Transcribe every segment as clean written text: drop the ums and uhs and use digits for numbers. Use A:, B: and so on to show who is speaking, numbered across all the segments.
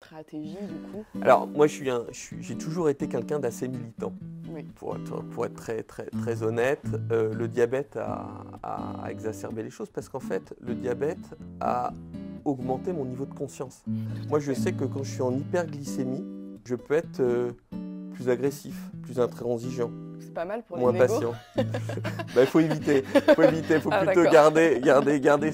A: stratégie du coup?
B: Alors, moi, j'ai toujours été quelqu'un d'assez militant.
A: Oui.
B: Pour être très honnête, le diabète a exacerbé les choses parce qu'en fait, le diabète a augmenté mon niveau de conscience. Moi, je sais que quand je suis en hyperglycémie, je peux être plus agressif, plus intransigeant,
A: C'est pas mal pour
B: moins
A: les négos.
B: patient. Il faut éviter. Il faut
A: Ah,
B: plutôt
A: d'accord.
B: garder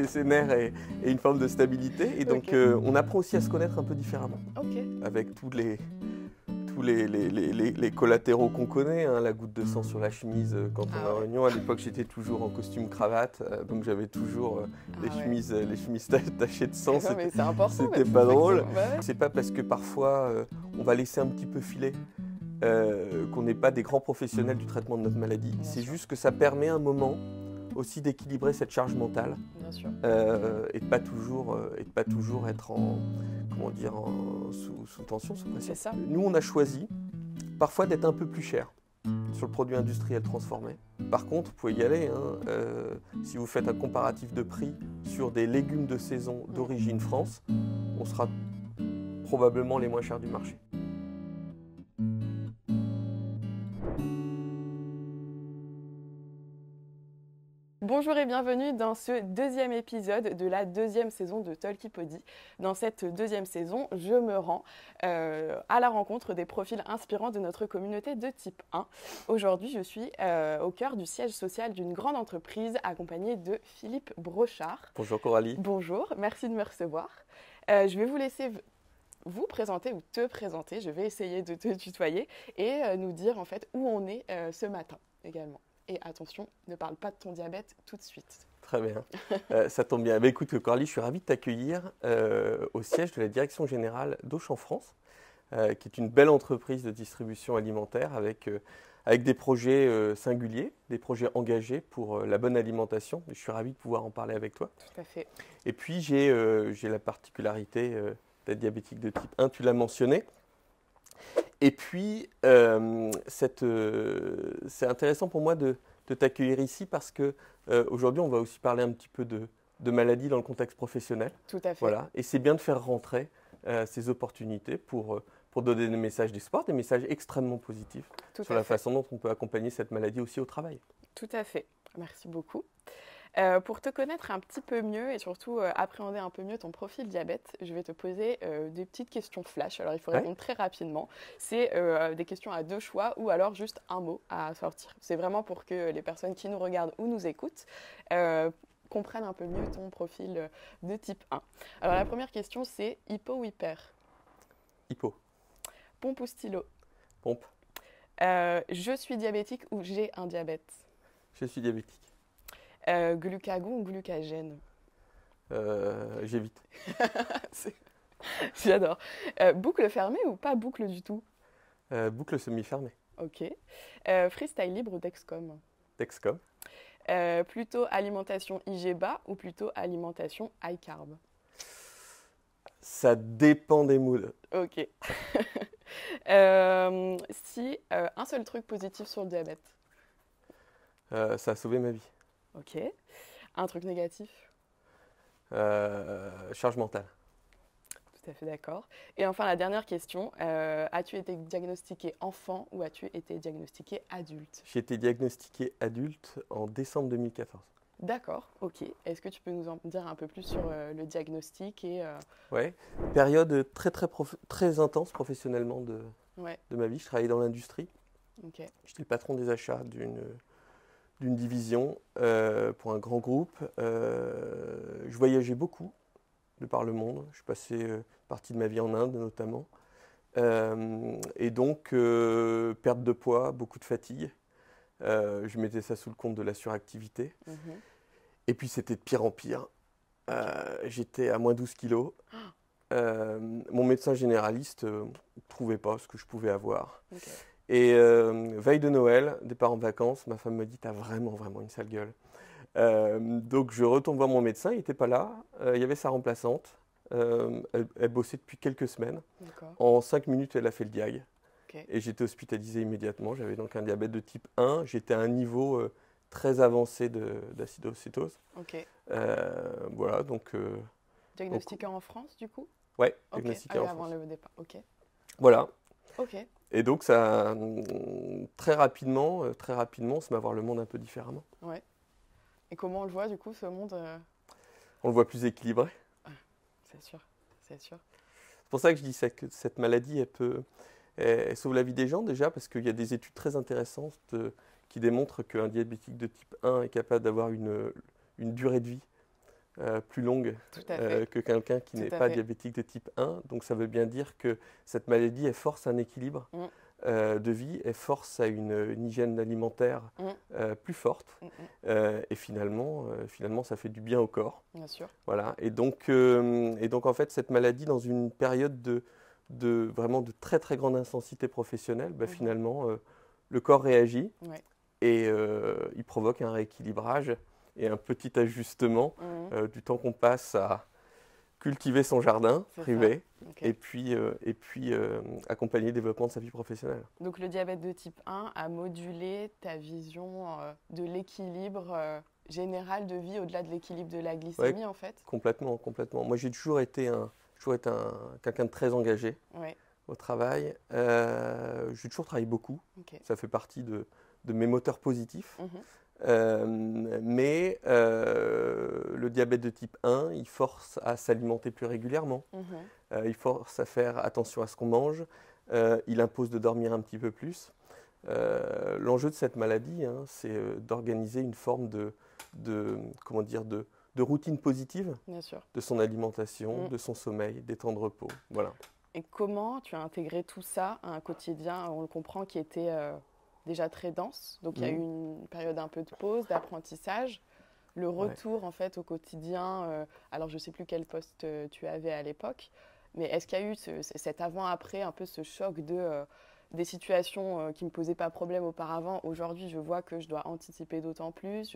B: ses nerfs et une forme de stabilité. Et donc,
A: Ok.
B: on apprend aussi à se connaître un peu différemment,
A: Ok.
B: avec tous les collatéraux qu'on connaît, hein, la goutte de sang sur la chemise quand on est en
A: ouais.
B: réunion. À l'époque, j'étais toujours en costume cravate, donc j'avais toujours les
A: Ah ouais.
B: chemises tachées de sang.
A: Non, mais c'est important.
B: C'était
A: parce
B: pas drôle.
A: qu'effectivement- bah ouais.
B: C'est pas parce que parfois on va laisser un petit peu filer qu'on n'est pas des grands professionnels du traitement de notre maladie.
A: Bien
B: C'est
A: sûr.
B: juste que ça permet un moment aussi d'équilibrer cette charge mentale
A: Bien sûr.
B: et de pas toujours être sous tension, sous pression.
A: C'est ça.
B: Nous, on a choisi parfois d'être un peu plus cher sur le produit industriel transformé. Par contre, vous pouvez y aller, hein, si vous faites un comparatif de prix sur des légumes de saison d'origine France, on sera probablement les moins chers du marché.
A: Bonjour et bienvenue dans ce deuxième épisode de la deuxième saison de Talkipodie. Dans cette deuxième saison, je me rends à la rencontre des profils inspirants de notre communauté de type 1. Aujourd'hui, je suis au cœur du siège social d'une grande entreprise accompagnée de Philippe Brochard.
B: Bonjour Coralie.
A: Bonjour, merci de me recevoir. Je vais vous laisser vous présenter ou te présenter, je vais essayer de te tutoyer et nous dire en fait où on est ce matin également. Et attention, ne parle pas de ton diabète tout de suite.
B: Très bien, ça tombe bien. Écoute Coralie, je suis ravi de t'accueillir au siège de la Direction Générale d'Auchan France, qui est une belle entreprise de distribution alimentaire avec des projets singuliers, des projets engagés pour la bonne alimentation. Je suis ravi de pouvoir en parler avec toi.
A: Tout à fait.
B: Et puis j'ai la particularité d'être diabétique de type 1, tu l'as mentionné. Et puis, c'est intéressant pour moi de t'accueillir ici parce qu'aujourd'hui, on va aussi parler un petit peu de maladie dans le contexte professionnel.
A: Tout à fait.
B: Voilà. Et c'est bien de faire rentrer ces opportunités pour donner des messages d'espoir, des messages extrêmement positifs sur la façon dont on peut accompagner cette maladie aussi au travail.
A: Tout à fait. Merci beaucoup. Pour te connaître un petit peu mieux et surtout appréhender un peu mieux ton profil diabète, je vais te poser des petites questions flash. Alors, il faut répondre très rapidement. C'est des questions à deux choix ou alors juste un mot à sortir. C'est vraiment pour que les personnes qui nous regardent ou nous écoutent comprennent un peu mieux ton profil de type 1. Alors, la première question, c'est hypo ou hyper?
B: Hypo.
A: Pompe ou stylo?
B: Pompe.
A: Je suis diabétique ou j'ai un diabète?
B: Je suis diabétique.
A: Glucagon ou glucagène?
B: J'évite.
A: J'adore. Boucle fermée ou pas boucle du tout?
B: Boucle semi-fermée.
A: Ok. Freestyle libre ou Dexcom?
B: Dexcom.
A: Plutôt alimentation IG bas ou plutôt alimentation high carb?
B: Ça dépend des moods.
A: Ok. Si un seul truc positif sur le diabète?
B: Ça a sauvé ma vie.
A: Ok. Un truc négatif?
B: Charge mentale.
A: Tout à fait d'accord. Et enfin, la dernière question. As-tu été diagnostiqué enfant ou as-tu été diagnostiqué adulte?
B: J'ai été diagnostiqué adulte en décembre 2014.
A: D'accord, ok. Est-ce que tu peux nous en dire un peu plus sur le diagnostic et
B: Ouais, période très intense professionnellement de ma vie. Je travaillais dans l'industrie.
A: Okay.
B: J'étais le patron des achats d'une division pour un grand groupe. Je voyageais beaucoup de par le monde. Je passais partie de ma vie en Inde notamment. Et donc, perte de poids, beaucoup de fatigue. Je mettais ça sous le compte de la suractivité. Et puis, c'était de pire en pire. J'étais à moins 12 kilos. Mon médecin généraliste ne trouvait pas ce que je pouvais avoir.
A: Okay.
B: Et veille de Noël, départ en vacances, ma femme me dit « T'as vraiment une sale gueule ». Donc je retourne voir mon médecin, il n'était pas là. Il y avait sa remplaçante. Elle bossait depuis quelques semaines. En 5 minutes, elle a fait le diag. Okay. Et j'étais hospitalisé immédiatement. J'avais donc un diabète de type 1. J'étais à un niveau très avancé d'acidocétose.
A: Okay.
B: Voilà, donc...
A: Diagnostiqué en France, du coup?
B: Ouais,
A: Ok,
B: diagnostiqué en
A: avant
B: France.
A: le départ. Ok,
B: Voilà.
A: ok,
B: Et donc, ça, très rapidement, on se met à voir le monde un peu différemment.
A: ouais. Et comment on le voit du coup, ce monde
B: On le voit plus équilibré.
A: C'est sûr, c'est sûr.
B: C'est pour ça que je dis que cette maladie, elle sauve la vie des gens déjà, parce qu'il y a des études très intéressantes qui démontrent qu'un diabétique de type 1 est capable d'avoir une durée de vie plus longue
A: Tout à fait.
B: que quelqu'un qui
A: Tout
B: n'est
A: à
B: pas
A: fait.
B: diabétique de type 1. Donc ça veut bien dire que cette maladie, elle force un équilibre
A: Mm.
B: de vie, elle force à une hygiène alimentaire plus forte.
A: Mm,
B: Et finalement, ça fait du bien au corps.
A: bien sûr.
B: Voilà. Et donc, en fait, cette maladie, dans une période vraiment de très très grande intensité professionnelle, finalement, le corps réagit
A: Ouais.
B: et il provoque un rééquilibrage et un petit ajustement du temps qu'on passe à cultiver son jardin
A: C'est
B: privé
A: ça. Ok.
B: et puis accompagner le développement de sa vie professionnelle.
A: Donc le diabète de type 1 a modulé ta vision de l'équilibre général de vie au-delà de l'équilibre de la glycémie en fait.
B: Complètement, complètement. Moi, j'ai toujours été quelqu'un de très engagé
A: Ouais.
B: au travail. J'ai toujours travaillé beaucoup.
A: Ok.
B: Ça fait partie de mes moteurs positifs.
A: Mhm.
B: Mais le diabète de type 1, il force à s'alimenter plus régulièrement.
A: Mhm.
B: Il force à faire attention à ce qu'on mange. Il impose de dormir un petit peu plus. L'enjeu de cette maladie, c'est d'organiser une forme comment dire, de routine positive
A: Bien sûr.
B: de son alimentation, de son sommeil, des temps de repos. Voilà.
A: Et comment tu as intégré tout ça à un quotidien, on le comprend, qui était déjà très dense. Donc il y a eu une période un peu de pause, d'apprentissage. Le retour en fait au quotidien, alors je ne sais plus quel poste tu avais à l'époque, mais est-ce qu'il y a eu cet avant-après, un peu ce choc des situations qui ne me posaient pas problème auparavant. Aujourd'hui, je vois que je dois anticiper d'autant plus.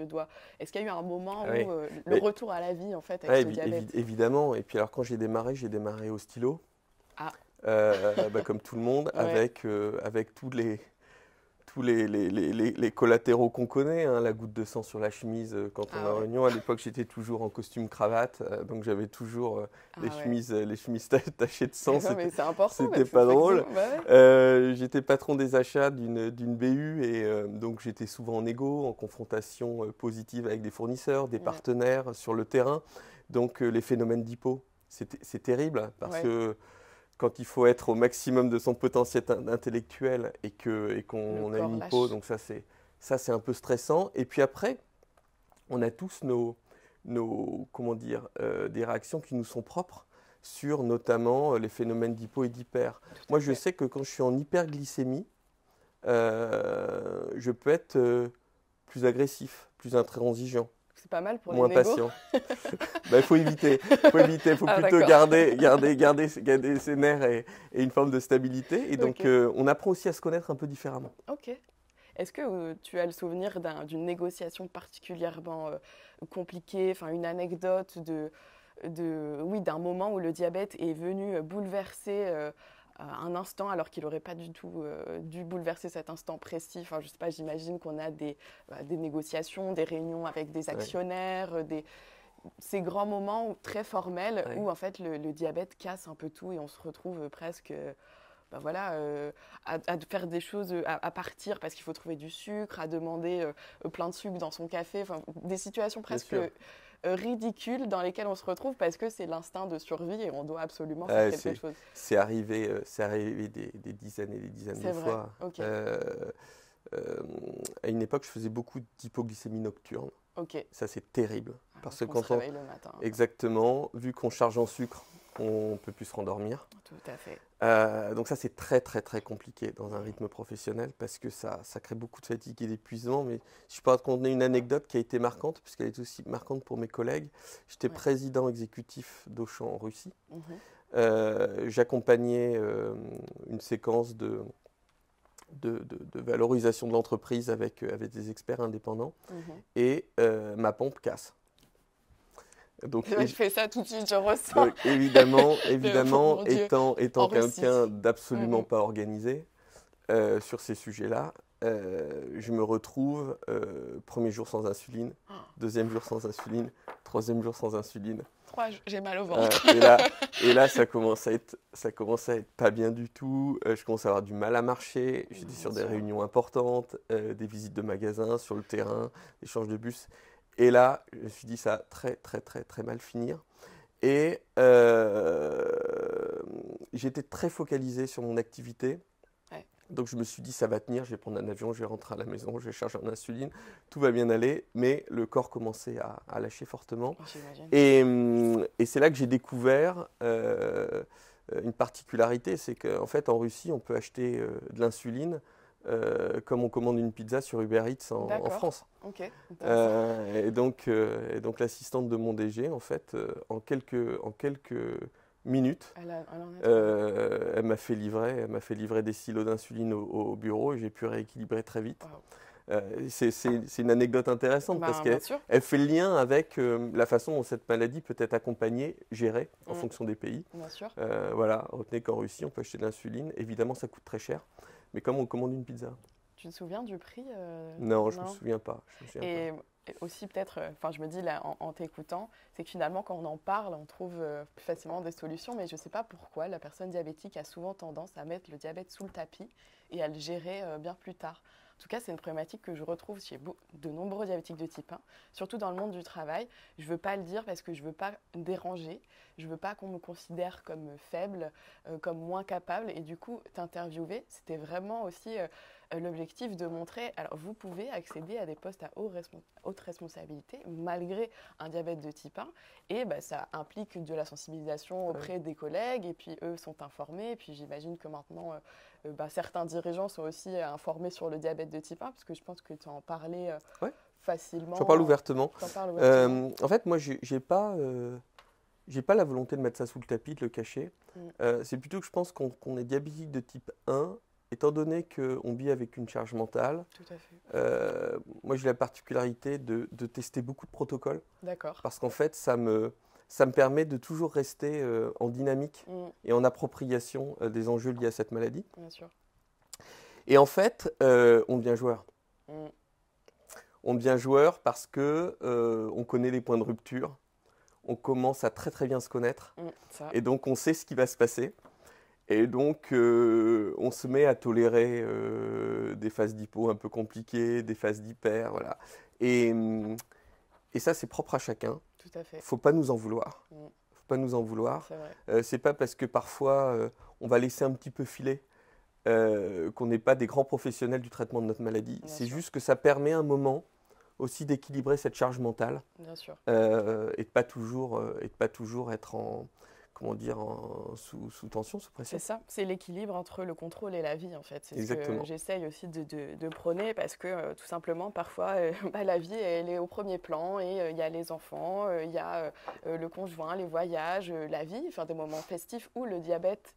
A: Est-ce qu'il y a eu un moment où le retour à la vie en fait avec ce diabète
B: évidemment. Et puis alors quand j'ai démarré au stylo.
A: Ah.
B: Comme tout le monde, avec tous les collatéraux qu'on connaît, la goutte de sang sur la chemise quand on est en réunion. À l'époque, j'étais toujours en costume cravate, donc j'avais toujours les chemises tachées de sang.
A: Mais c'est important.
B: C'était pas drôle. J'étais patron des achats d'une BU et donc j'étais souvent en égo, en confrontation positive avec des fournisseurs, des partenaires sur le terrain. Donc les phénomènes d'hypo, c'est terrible parce que quand il faut être au maximum de son potentiel intellectuel et qu'on a une hypo, donc ça c'est un peu stressant. Et puis après, on a tous des réactions qui nous sont propres sur notamment les phénomènes d'hypo et d'hyper. Moi, je sais que quand je suis en hyperglycémie, je peux être plus agressif, plus intransigeant.
A: C'est pas mal pour
B: moins
A: les négos.
B: patient. Il faut éviter. Il faut plutôt garder ses nerfs et une forme de stabilité. Et donc, on apprend aussi à se connaître un peu différemment.
A: Ok. Est-ce que tu as le souvenir d'une négociation particulièrement compliquée, enfin une anecdote d'un moment où le diabète est venu bouleverser un instant alors qu'il n'aurait pas du tout dû bouleverser cet instant précis. Enfin, je sais pas, j'imagine qu'on a des négociations, des réunions avec des actionnaires, ces grands moments très formels où en fait le diabète casse un peu tout et on se retrouve presque à faire des choses, à partir parce qu'il faut trouver du sucre, à demander plein de sucre dans son café, des situations presque ridicules dans lesquelles on se retrouve parce que c'est l'instinct de survie et on doit absolument faire quelque chose.
B: C'est arrivé des dizaines et des dizaines de fois.
A: Okay.
B: À une époque, je faisais beaucoup d'hypoglycémie nocturne.
A: Okay.
B: Ça, c'est terrible. Parce que
A: quand on se réveille le matin.
B: Exactement. Vu qu'on charge en sucre, on ne peut plus se rendormir.
A: Tout à fait.
B: Donc ça, c'est très, très, très compliqué dans un rythme professionnel parce que ça crée beaucoup de fatigue et d'épuisement. Mais je peux raconter une anecdote qui a été marquante, puisqu'elle est aussi marquante pour mes collègues. J'étais président exécutif d'Auchan en Russie. J'accompagnais une séquence de valorisation de l'entreprise avec des experts indépendants. Et ma pompe casse.
A: Donc, je fais ça tout de suite, je ressens.
B: Donc, évidemment étant quelqu'un d'absolument pas organisé sur ces sujets-là, je me retrouve premier jour sans insuline, deuxième jour sans insuline, troisième jour sans insuline.
A: J'ai mal au ventre.
B: Et là, ça commence à être pas bien du tout. Je commence à avoir du mal à marcher. J'étais sur des réunions importantes, des visites de magasins sur le terrain, des échanges de bus. Et là, je me suis dit ça va très très très très mal finir. Et j'étais très focalisé sur mon activité.
A: Ouais.
B: Donc je me suis dit ça va tenir, je vais prendre un avion, je vais rentrer à la maison, je vais chercher un insuline, tout va bien aller. Mais le corps commençait à lâcher fortement. Et c'est là que j'ai découvert une particularité, c'est qu'en fait en Russie on peut acheter de l'insuline comme on commande une pizza sur Uber Eats en France.
A: Okay.
B: Et donc l'assistante de mon DG, en fait, en quelques minutes, elle m'a fait livrer des silos d'insuline au bureau et j'ai pu rééquilibrer très vite. Wow. C'est une anecdote intéressante parce qu'elle fait le lien avec la façon dont cette maladie peut être accompagnée, gérée en fonction des pays.
A: Bien sûr.
B: Voilà, retenez qu'en Russie, on peut acheter de l'insuline. Évidemment, ça coûte très cher. Mais comme on commande une pizza.
A: Tu te souviens du prix
B: Non, je ne me souviens pas.
A: Et aussi peut-être, je me dis là en t'écoutant, c'est que finalement quand on en parle, on trouve plus facilement des solutions, mais je ne sais pas pourquoi la personne diabétique a souvent tendance à mettre le diabète sous le tapis et à le gérer bien plus tard. En tout cas, c'est une problématique que je retrouve chez de nombreux diabétiques de type 1, surtout dans le monde du travail. Je ne veux pas le dire parce que je ne veux pas déranger, je ne veux pas qu'on me considère comme faible, comme moins capable. Et du coup, t'interviewer, c'était vraiment aussi l'objectif de montrer, alors vous pouvez accéder à des postes à haute responsabilité malgré un diabète de type 1. Et ça implique de la sensibilisation auprès des collègues et puis eux sont informés. Et puis j'imagine que maintenant, certains dirigeants sont aussi informés sur le diabète de type 1 parce que je pense que tu en parlais facilement.
B: J'en parle ouvertement. En fait, moi, j'ai pas la volonté de mettre ça sous le tapis, de le cacher. C'est plutôt que je pense qu'on est diabétique de type 1, étant donné qu'on vit avec une charge mentale.
A: Tout à fait.
B: Moi, j'ai la particularité de tester beaucoup de protocoles.
A: D'accord.
B: Parce qu'en fait, ça me permet de toujours rester en dynamique et en appropriation des enjeux liés à cette maladie.
A: Bien sûr.
B: Et en fait, on devient joueur. On devient joueur parce qu'on connaît les points de rupture. On commence à très très bien se connaître. Et donc, on sait ce qui va se passer. Et donc, on se met à tolérer des phases d'hypo un peu compliquées, des phases d'hyper, voilà. Et ça, c'est propre à chacun.
A: Tout à fait.
B: Faut pas nous en vouloir. Faut pas nous en vouloir. C'est pas parce que parfois, on va laisser un petit peu filer qu'on n'est pas des grands professionnels du traitement de notre maladie. C'est juste que ça permet un moment aussi d'équilibrer cette charge mentale.
A: Bien sûr.
B: Et de pas toujours être sous tension, sous pression.
A: C'est ça, c'est l'équilibre entre le contrôle et la vie en fait. C'est ce que j'essaye aussi de prôner parce que tout simplement parfois la vie elle est au premier plan et il y a les enfants, il y a le conjoint, les voyages, la vie, enfin des moments festifs où le diabète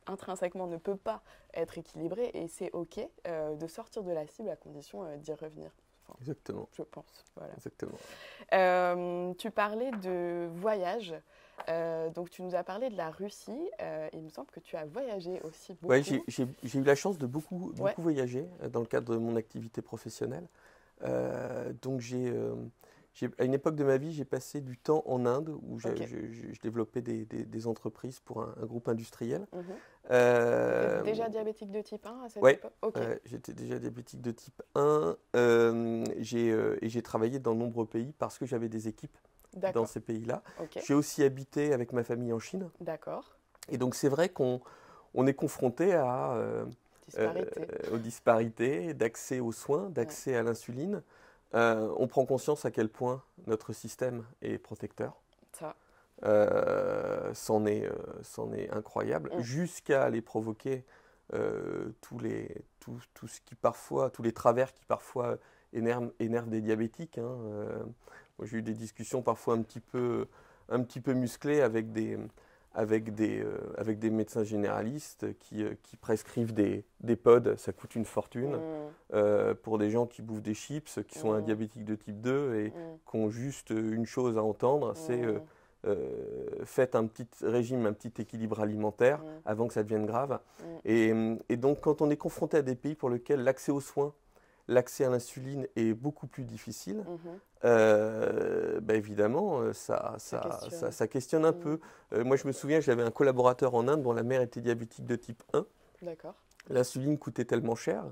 A: intrinsèquement ne peut pas être équilibré et c'est ok de sortir de la cible à condition d'y revenir. Enfin,
B: exactement.
A: Je pense. Voilà.
B: Exactement.
A: Tu parlais de voyage. Donc tu nous as parlé de la Russie. Il me semble que tu as voyagé aussi beaucoup.
B: Oui, j'ai eu la chance de beaucoup voyager dans le cadre de mon activité professionnelle. Donc à une époque de ma vie, j'ai passé du temps en Inde où je développais des entreprises pour un groupe industriel.
A: Tu étais déjà diabétique de type 1 à cette époque?
B: J'étais déjà diabétique de type 1 et j'ai travaillé dans de nombreux pays parce que j'avais des équipes dans ces pays-là. J'ai aussi habité avec ma famille en Chine.
A: D'accord.
B: Et donc c'est vrai qu'on est confronté aux disparités d'accès aux soins, d'accès à l'insuline. On prend conscience à quel point notre système est protecteur.
A: Ça.
B: C'en est incroyable, jusqu'à aller provoquer tous les travers qui parfois énervent des diabétiques. Moi, j'ai eu des discussions parfois un petit peu musclées avec des médecins généralistes qui prescrivent des pods, ça coûte une fortune, pour des gens qui bouffent des chips, qui sont un diabétique de type 2 et qui ont juste une chose à entendre, c'est faites un petit régime, un petit équilibre alimentaire avant que ça devienne grave. Et donc, quand on est confronté à des pays pour lesquels l'accès aux soins, l'accès à l'insuline est beaucoup plus difficile, évidemment, ça questionne un peu. Moi, je me souviens, j'avais un collaborateur en Inde dont la mère était diabétique de type 1.
A: D'accord.
B: L'insuline coûtait tellement cher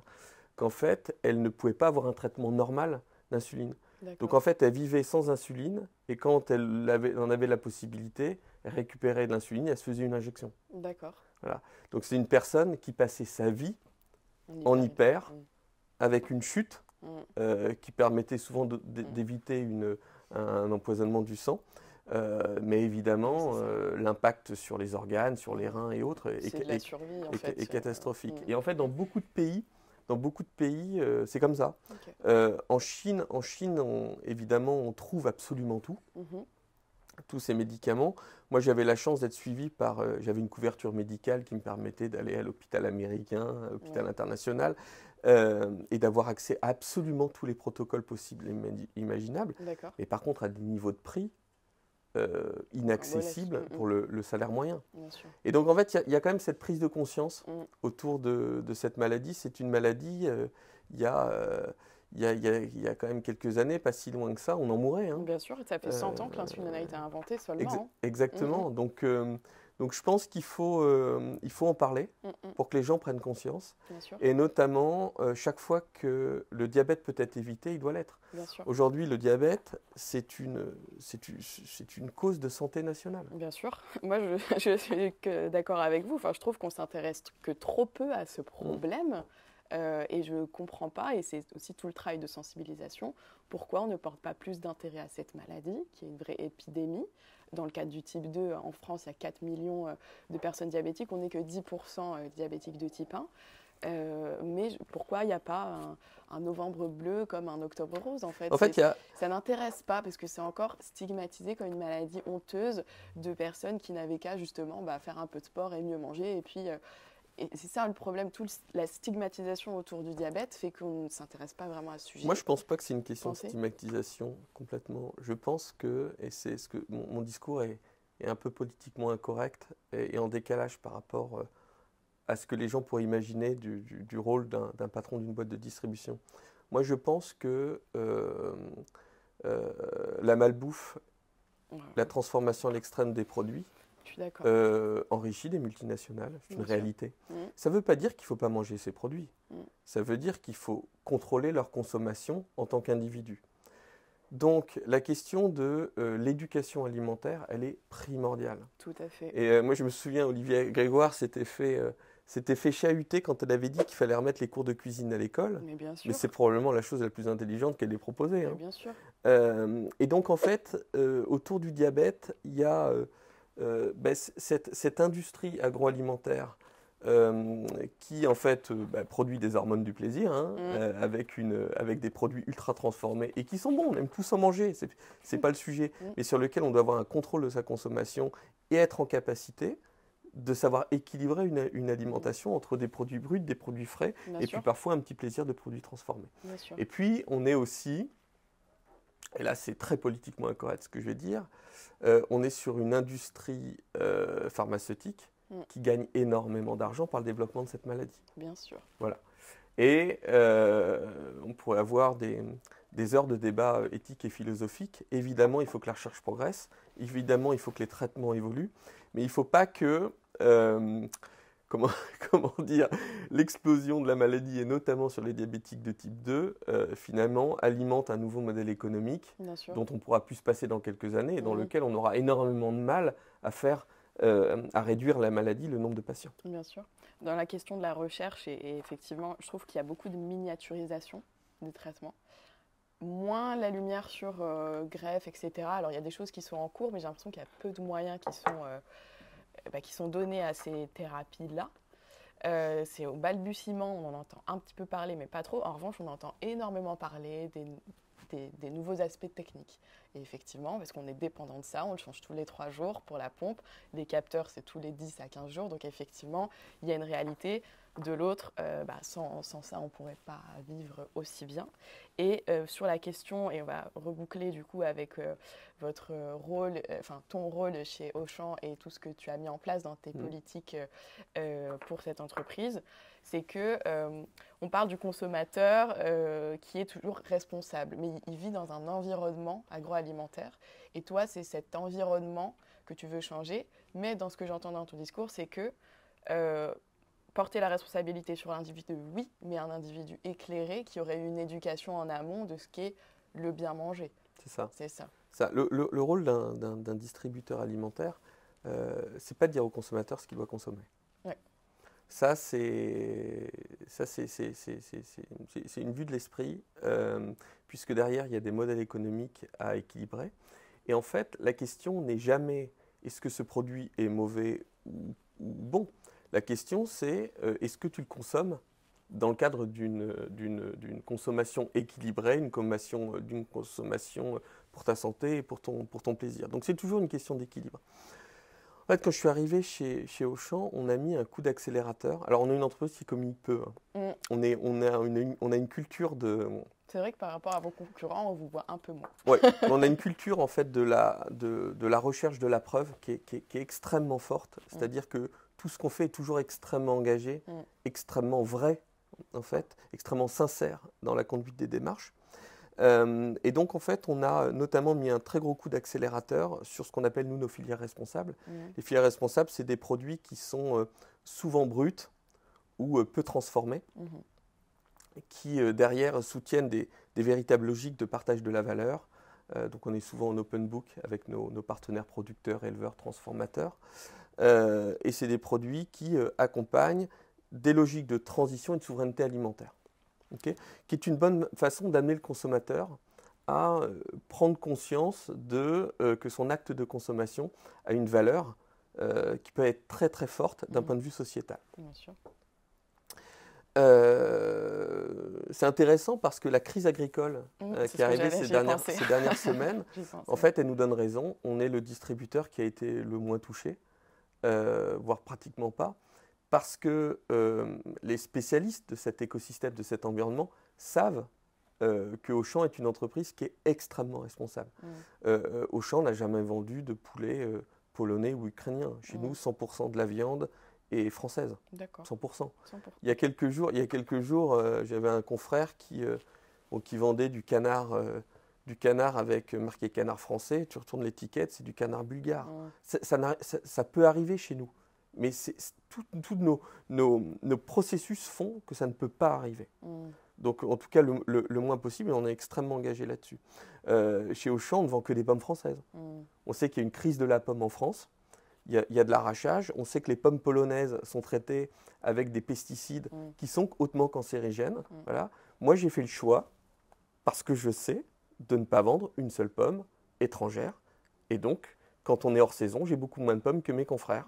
B: qu'en fait, elle ne pouvait pas avoir un traitement normal d'insuline. Donc en fait, elle vivait sans insuline et quand elle en avait la possibilité, elle récupérait de l'insuline et elle se faisait une injection.
A: D'accord.
B: Voilà. Donc c'est une personne qui passait sa vie en hyper, avec une chute qui permettait souvent d'éviter un empoisonnement du sang. Mais évidemment, l'impact sur les organes, sur les reins et autres est catastrophique. Et en fait, dans beaucoup de pays, c'est comme ça. Okay. En Chine, évidemment, on trouve absolument tout, tous ces médicaments. Moi, j'avais la chance d'être suivi j'avais une couverture médicale qui me permettait d'aller à l'hôpital américain, à l'hôpital international, et d'avoir accès à absolument tous les protocoles possibles et imaginables. Mais par contre, à des niveaux de prix inaccessibles pour le salaire moyen. Et donc, en fait, il y a quand même cette prise de conscience autour de cette maladie. C'est une maladie, il y a quand même quelques années, pas si loin que ça, on en mourait. Hein.
A: Bien sûr, ça fait 100 ans que l'insuline a été inventée seulement.
B: Exactement. Donc, je pense qu'il faut en parler pour que les gens prennent conscience. Et notamment, chaque fois que le diabète peut être évité, il doit l'être. Aujourd'hui, le diabète, c'est une cause de santé nationale.
A: Bien sûr. Moi, je suis d'accord avec vous. Enfin, je trouve qu'on s'intéresse que trop peu à ce problème. Et je ne comprends pas, et c'est aussi tout le travail de sensibilisation, pourquoi on ne porte pas plus d'intérêt à cette maladie, qui est une vraie épidémie. Dans le cadre du type 2, en France, il y a 4 millions de personnes diabétiques, on n'est que 10% diabétiques de type 1. Mais pourquoi il n'y a pas un novembre bleu comme un octobre rose en fait, ça n'intéresse pas parce que c'est encore stigmatisé comme une maladie honteuse de personnes qui n'avaient qu'à justement faire un peu de sport et mieux manger. Et puis, et c'est ça le problème, la stigmatisation autour du diabète fait qu'on ne s'intéresse pas vraiment à ce sujet.
B: Moi, je ne pense pas que c'est une question de stigmatisation complètement. Je pense que, et c'est ce que mon discours est un peu politiquement incorrect et en décalage par rapport à ce que les gens pourraient imaginer du rôle d'un patron d'une boîte de distribution. Moi, je pense que la malbouffe, la transformation à l'extrême des produits, enrichit les multinationales, c'est une réalité. Ça ne veut pas dire qu'il ne faut pas manger ces produits. Ça veut dire qu'il faut contrôler leur consommation en tant qu'individu. Donc, la question de l'éducation alimentaire, elle est primordiale.
A: Tout à fait.
B: Et moi, je me souviens, Olivier Grégoire s'était fait chahuter quand elle avait dit qu'il fallait remettre les cours de cuisine à l'école. Mais c'est probablement la chose la plus intelligente qu'elle ait proposée. Hein.
A: Bien sûr.
B: Et donc, en fait, autour du diabète, il y a cette industrie agroalimentaire qui, en fait, produit des hormones du plaisir, hein, avec des produits ultra transformés et qui sont bons, on aime tous en manger, c'est pas le sujet, mais sur lequel on doit avoir un contrôle de sa consommation et être en capacité de savoir équilibrer une alimentation entre des produits bruts, des produits frais, puis parfois un petit plaisir de produits transformés. Et puis, on est aussi, et là c'est très politiquement incorrect ce que je vais dire, on est sur une industrie pharmaceutique qui gagne énormément d'argent par le développement de cette maladie.
A: Bien sûr.
B: Voilà. Et on pourrait avoir des heures de débat éthique et philosophique. Évidemment, il faut que la recherche progresse. Évidemment, il faut que les traitements évoluent. Mais il ne faut pas que, comment dire, l'explosion de la maladie, et notamment sur les diabétiques de type 2, finalement, alimente un nouveau modèle économique dont on pourra plus se passer dans quelques années et dans lequel on aura énormément de mal à réduire la maladie, le nombre de patients.
A: Bien sûr. Dans la question de la recherche, et effectivement, je trouve qu'il y a beaucoup de miniaturisation des traitements. Moins la lumière sur greffe, etc. Alors, il y a des choses qui sont en cours, mais j'ai l'impression qu'il y a peu de moyens qui sont donnés à ces thérapies-là. C'est au balbutiement, on en entend un petit peu parler, mais pas trop. En revanche, on entend énormément parler des nouveaux aspects techniques. Et effectivement, parce qu'on est dépendant de ça, on le change tous les 3 jours pour la pompe. Des capteurs, c'est tous les 10 à 15 jours. Donc effectivement, il y a une réalité. De l'autre, sans ça, on ne pourrait pas vivre aussi bien. Et sur la question, et on va reboucler du coup avec votre rôle, ton rôle chez Auchan et tout ce que tu as mis en place dans tes politiques pour cette entreprise, c'est que on parle du consommateur qui est toujours responsable, mais il vit dans un environnement agroalimentaire. Et toi, c'est cet environnement que tu veux changer. Mais dans ce que j'entends dans ton discours, c'est que porter la responsabilité sur l'individu, oui, mais un individu éclairé qui aurait eu une éducation en amont de ce qu'est le bien manger.
B: C'est ça.
A: C'est ça.
B: Le rôle d'un distributeur alimentaire, c'est pas de dire au consommateur ce qu'il doit consommer.
A: Ouais.
B: Ça, c'est une vue de l'esprit, puisque derrière, il y a des modèles économiques à équilibrer. Et en fait, la question n'est jamais est-ce que ce produit est mauvais ou bon. La question, c'est est-ce que tu le consommes dans le cadre d'une consommation équilibrée, d'une consommation pour ta santé et pour ton plaisir. Donc c'est toujours une question d'équilibre. En fait, quand je suis arrivé chez Auchan, on a mis un coup d'accélérateur. Alors on a une entreprise qui communique peu. On a une culture de...
A: C'est vrai que par rapport à vos concurrents, on vous voit un peu moins.
B: Oui, on a une culture en fait de la recherche de la preuve qui est extrêmement forte. C'est-à-dire que tout ce qu'on fait est toujours extrêmement engagé, extrêmement vrai, en fait, extrêmement sincère dans la conduite des démarches. Et donc, en fait, on a notamment mis un très gros coup d'accélérateur sur ce qu'on appelle, nous, nos filières responsables. Les filières responsables, c'est des produits qui sont souvent bruts ou peu transformés, qui, derrière, soutiennent des véritables logiques de partage de la valeur. Donc, on est souvent en open book avec nos partenaires producteurs, éleveurs, transformateurs. Et c'est des produits qui accompagnent des logiques de transition et de souveraineté alimentaire, qui est une bonne façon d'amener le consommateur à prendre conscience que son acte de consommation a une valeur qui peut être très très forte d'un point de vue sociétal.
A: Bien sûr.
B: C'est intéressant parce que la crise agricole qui est arrivée ces dernières semaines, en fait, elle nous donne raison. On est le distributeur qui a été le moins touché, voire pratiquement pas, parce que les spécialistes de cet écosystème, de cet environnement, savent que Auchan est une entreprise qui est extrêmement responsable. Auchan n'a jamais vendu de poulet polonais ou ukrainien. Chez nous, 100% de la viande est française.
A: D'accord.
B: 100%. Il y a quelques jours, j'avais un confrère qui vendait du canard avec marqué canard français. Tu retournes l'étiquette, c'est du canard bulgare. Ça peut arriver chez nous. Mais tous nos processus font que ça ne peut pas arriver. Donc, en tout cas, le moins possible, et on est extrêmement engagé là-dessus. Chez Auchan, on ne vend que des pommes françaises. On sait qu'il y a une crise de la pomme en France. Il y a de l'arrachage. On sait que les pommes polonaises sont traitées avec des pesticides qui sont hautement cancérigènes. Voilà. Moi, j'ai fait le choix, parce que je sais, de ne pas vendre une seule pomme étrangère. Et donc, quand on est hors saison, j'ai beaucoup moins de pommes que mes confrères.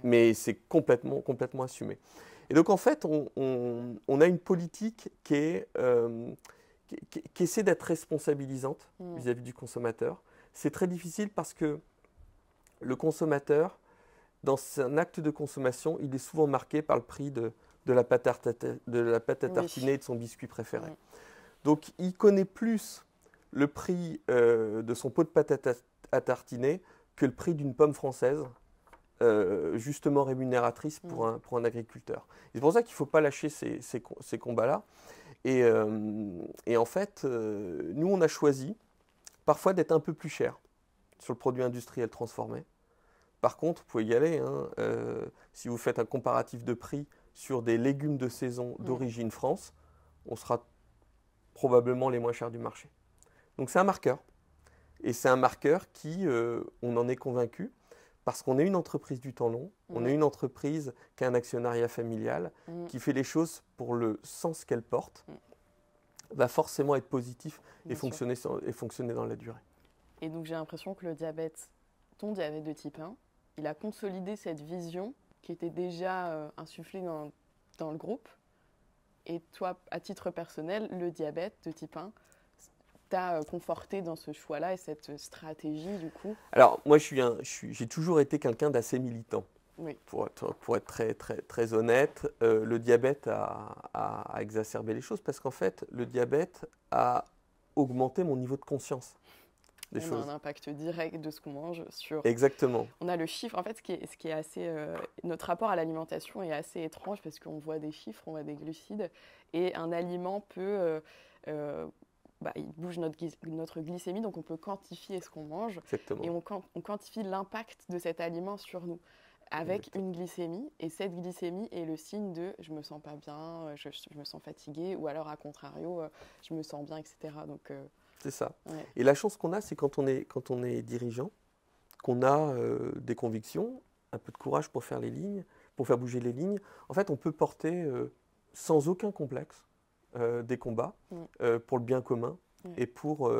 B: Mais c'est complètement assumé. Et donc, en fait, on a une politique qui essaie d'être responsabilisante vis-à-vis du consommateur. C'est très difficile parce que le consommateur, dans un acte de consommation, il est souvent marqué par le prix de la pâte à tartiner et de son biscuit préféré. Donc, il connaît plus le prix de son pot de pâte à tartiner que le prix d'une pomme française, justement rémunératrice pour un agriculteur. Et c'est pour ça qu'il ne faut pas lâcher ces combats-là. Et en fait, nous, on a choisi parfois d'être un peu plus cher sur le produit industriel transformé. Par contre, vous pouvez y aller. Si vous faites un comparatif de prix sur des légumes de saison d'origine France, on sera probablement les moins chers du marché. Donc c'est un marqueur. Et c'est un marqueur qui, on en est convaincu, parce qu'on est une entreprise du temps long, on est une entreprise qui a un actionnariat familial, qui fait les choses pour le sens qu'elle porte, va forcément être positif et fonctionner dans la durée.
A: Et donc j'ai l'impression que ton diabète de type 1, il a consolidé cette vision qui était déjà insufflée dans le groupe. Et toi, à titre personnel, le diabète de type 1, t'a conforté dans ce choix-là et cette stratégie du coup?
B: Alors, moi, j'ai toujours été quelqu'un d'assez militant.
A: Oui.
B: Pour être très, très, très honnête, le diabète a exacerbé les choses parce qu'en fait, le diabète a augmenté mon niveau de conscience des
A: On
B: choses.
A: a un impact direct de ce qu'on mange sur...
B: Exactement.
A: On a le chiffre. En fait, ce qui est assez... notre rapport à l'alimentation est assez étrange parce qu'on voit des chiffres, on voit des glucides. Et un aliment peut... il bouge notre glycémie, donc on peut quantifier ce qu'on mange.
B: Exactement.
A: Et on quantifie l'impact de cet aliment sur nous avec une glycémie. Et cette glycémie est le signe de « je me sens pas bien, je me sens fatiguée » ou alors à contrario, « je me sens bien », etc. Donc,
B: c'est ça.
A: Ouais.
B: Et la chance qu'on a, c'est quand on est dirigeant, qu'on a des convictions, un peu de courage pour faire les lignes, pour faire bouger les lignes. En fait, on peut porter sans aucun complexe des combats pour le bien commun et pour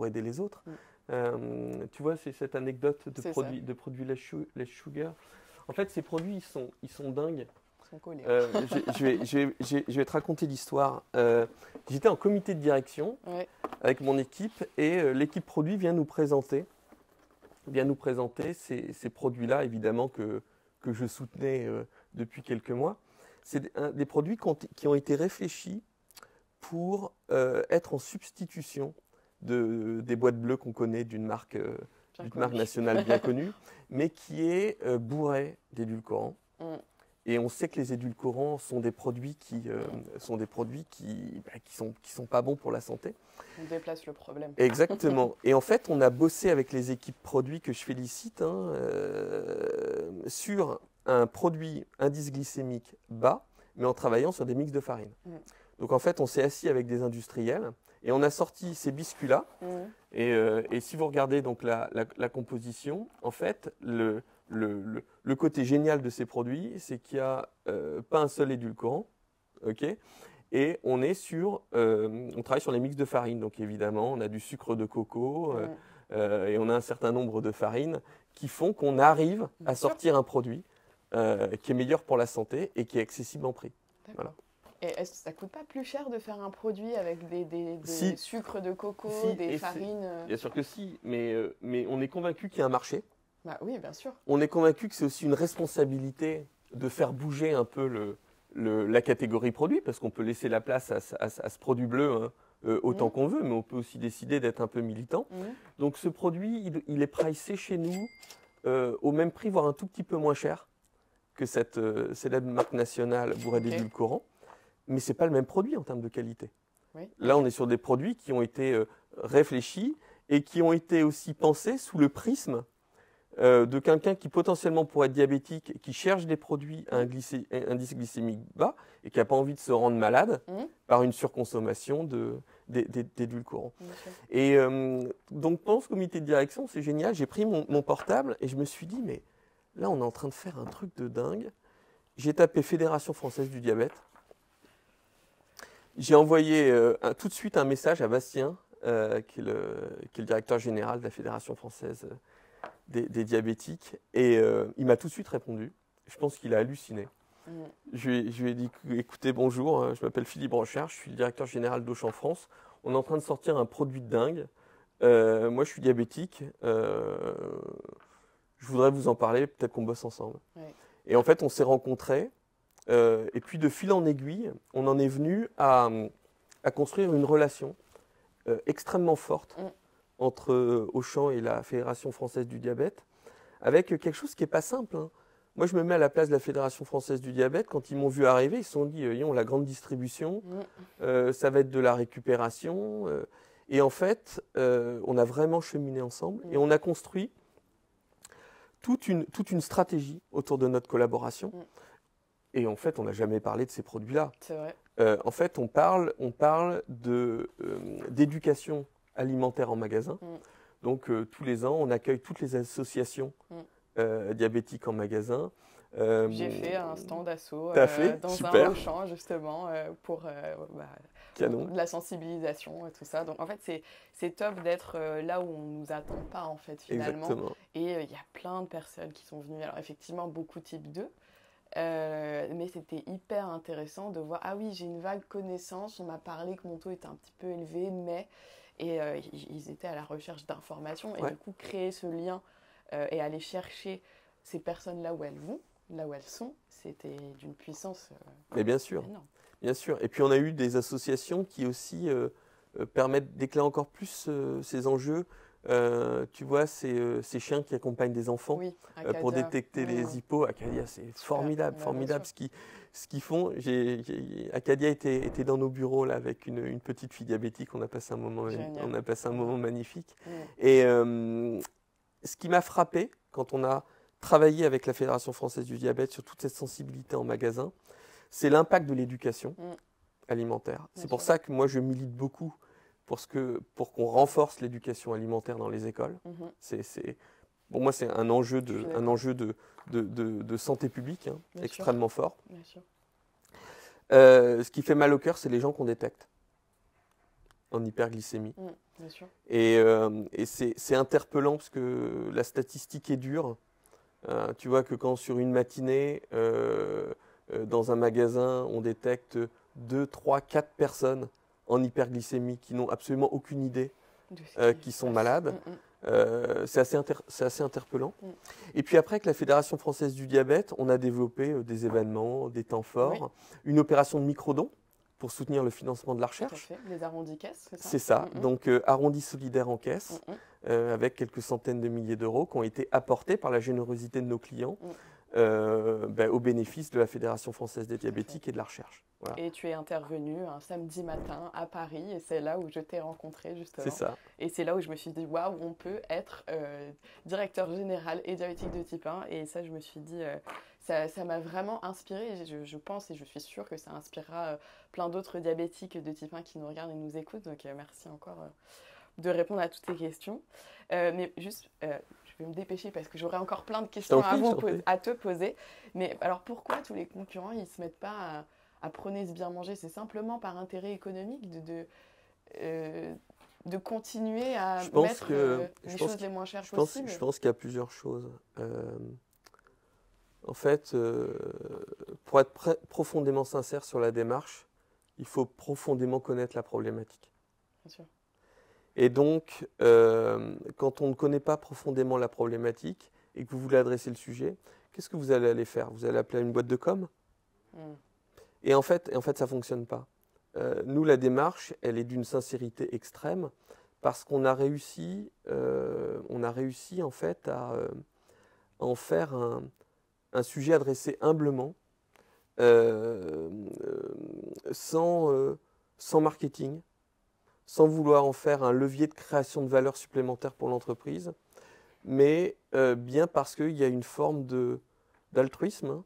B: aider les autres. Tu vois, c'est cette anecdote de produits less sugar. En fait, ces produits, ils sont dingues.
A: Ils sont collés.
B: Je vais te raconter l'histoire. J'étais en comité de direction avec mon équipe et l'équipe produit vient nous présenter ces produits-là, évidemment, que je soutenais depuis quelques mois. C'est des produits qui ont été réfléchis pour être en substitution des boîtes bleues qu'on connaît d'une marque nationale bien connue, mais qui est bourrée d'édulcorants. Et on sait que les édulcorants sont des produits qui sont pas bons pour la santé.
A: On déplace le problème.
B: Exactement. Et en fait, on a bossé avec les équipes produits que je félicite sur un produit indice glycémique bas, mais en travaillant sur des mix de farine. Donc en fait, on s'est assis avec des industriels et on a sorti ces biscuits-là. Et si vous regardez donc la composition, en fait, le côté génial de ces produits, c'est qu'il n'y a pas un seul édulcorant, et on travaille sur les mix de farine. Donc évidemment, on a du sucre de coco et on a un certain nombre de farines qui font qu'on arrive à sortir un produit qui est meilleur pour la santé et qui est accessible en prix. Voilà.
A: Et est-ce que ça ne coûte pas plus cher de faire un produit avec des sucres de coco, des farines
B: Bien sûr que si, mais on est convaincu qu'il y a un marché.
A: Bah oui, bien sûr.
B: On est convaincu que c'est aussi une responsabilité de faire bouger un peu la catégorie produit, parce qu'on peut laisser la place à ce produit bleu autant qu'on veut, mais on peut aussi décider d'être un peu militant. Donc ce produit, il est pricé chez nous au même prix, voire un tout petit peu moins cher que cette célèbre marque nationale bourrée d'édulcorants. Mais ce n'est pas le même produit en termes de qualité. Là, on est sur des produits qui ont été réfléchis et qui ont été aussi pensés sous le prisme de quelqu'un qui potentiellement pourrait être diabétique, qui cherche des produits à indice glycémique bas et qui n'a pas envie de se rendre malade par une surconsommation d'édulcorants. Et donc pendant ce comité de direction, c'est génial, j'ai pris mon portable et je me suis dit, mais là on est en train de faire un truc de dingue. J'ai tapé Fédération française du diabète. J'ai envoyé tout de suite un message à Bastien, qui est le directeur général de la Fédération française des diabétiques. Et il m'a tout de suite répondu. Je pense qu'il a halluciné. Je lui ai dit, écoutez, bonjour, je m'appelle Philippe Brochard, je suis le directeur général d'Auchan France. On est en train de sortir un produit de dingue. Moi, je suis diabétique. Je voudrais vous en parler, peut-être qu'on bosse ensemble. Et en fait, on s'est rencontrés. Et puis de fil en aiguille, on en est venu à construire une relation extrêmement forte entre Auchan et la Fédération française du diabète, avec quelque chose qui n'est pas simple. Moi, je me mets à la place de la Fédération française du diabète. Quand ils m'ont vu arriver, ils se sont dit, la grande distribution, ça va être de la récupération. Et en fait, on a vraiment cheminé ensemble et on a construit toute une stratégie autour de notre collaboration. Et en fait, on n'a jamais parlé de ces produits-là.
A: C'est vrai.
B: En fait, on parle d'éducation alimentaire en magasin. Donc, tous les ans, on accueille toutes les associations diabétiques en magasin.
A: J'ai fait un stand asso dans
B: Super.
A: un Auchan, justement, pour
B: Canon.
A: de la sensibilisation et tout ça. Donc, en fait, c'est top d'être là où on ne nous attend pas, en fait, finalement.
B: Exactement.
A: Et il y a plein de personnes qui sont venues. Alors, effectivement, beaucoup type 2. Mais c'était hyper intéressant de voir, ah oui, j'ai une vague connaissance, on m'a parlé que mon taux était un petit peu élevé, mais... Et ils étaient à la recherche d'informations. Et
B: Ouais.
A: du coup, créer ce lien et aller chercher ces personnes là où elles vont, là où elles sont, c'était d'une puissance
B: Mais bien sûr,
A: énorme.
B: bien sûr. Et puis on a eu des associations qui aussi permettent d'éclairer encore plus ces enjeux. Tu vois, ces chiens qui accompagnent des enfants
A: Oui,
B: pour
A: Acadia.
B: détecter les hippos. Acadia, c'est formidable,
A: Bah,
B: formidable
A: bien
B: ce qu'ils font. Acadia était dans nos bureaux là, avec une petite fille diabétique. On a passé un moment,
A: Génial.
B: on a passé un moment magnifique.
A: Mm.
B: Et ce qui m'a frappé quand on a travaillé avec la Fédération française du diabète sur toute cette sensibilité en magasin, c'est l'impact de l'éducation alimentaire. C'est pour ça que moi je milite beaucoup pour qu'on renforce l'éducation alimentaire dans les écoles. Pour moi, c'est un enjeu de santé publique extrêmement fort.
A: Bien sûr.
B: Ce qui fait mal au cœur, c'est les gens qu'on détecte en hyperglycémie.
A: Bien sûr.
B: Et c'est interpellant parce que la statistique est dure. Tu vois que quand sur une matinée, dans un magasin, on détecte 2, 3, 4 personnes en hyperglycémie qui n'ont absolument aucune idée qui sont malades, c'est assez interpellant. Et puis après, avec la Fédération française du diabète, on a développé des événements, des temps forts, une opération de microdons pour soutenir le financement de la recherche.
A: Tout à fait. Les arrondis caisses, c'est ça?
B: C'est ça. Donc arrondis solidaires en caisse, avec quelques centaines de milliers d'euros qui ont été apportés par la générosité de nos clients au bénéfice de la Fédération française des diabétiques et de la recherche. Voilà.
A: Et tu es intervenu un samedi matin à Paris et c'est là où je t'ai rencontré justement.
B: C'est ça.
A: Et c'est là où je me suis dit, waouh, on peut être directeur général et diabétique de type 1. Et ça, je me suis dit, ça m'a vraiment inspiré. Je pense et je suis sûre que ça inspirera plein d'autres diabétiques de type 1 qui nous regardent et nous écoutent. Donc merci encore de répondre à toutes tes questions. Mais juste, je vais me dépêcher parce que j'aurai encore plein de questions à te poser. Mais alors pourquoi tous les concurrents, ils ne se mettent pas à prôner ce bien manger? C'est simplement par intérêt économique de continuer à mettre les choses les moins chères possibles?
B: Je pense qu'il y a plusieurs choses. En fait, pour être profondément sincère sur la démarche, il faut profondément connaître la problématique.
A: Bien sûr.
B: Et donc, quand on ne connaît pas profondément la problématique et que vous voulez adresser le sujet, qu'est-ce que vous allez aller faire? Vous allez appeler une boîte de com'? Et en fait, ça ne fonctionne pas. Nous, la démarche, elle est d'une sincérité extrême parce qu'on a réussi, en fait à en faire un sujet adressé humblement, sans marketing, sans vouloir en faire un levier de création de valeur supplémentaire pour l'entreprise, mais bien parce qu'il y a une forme d'altruisme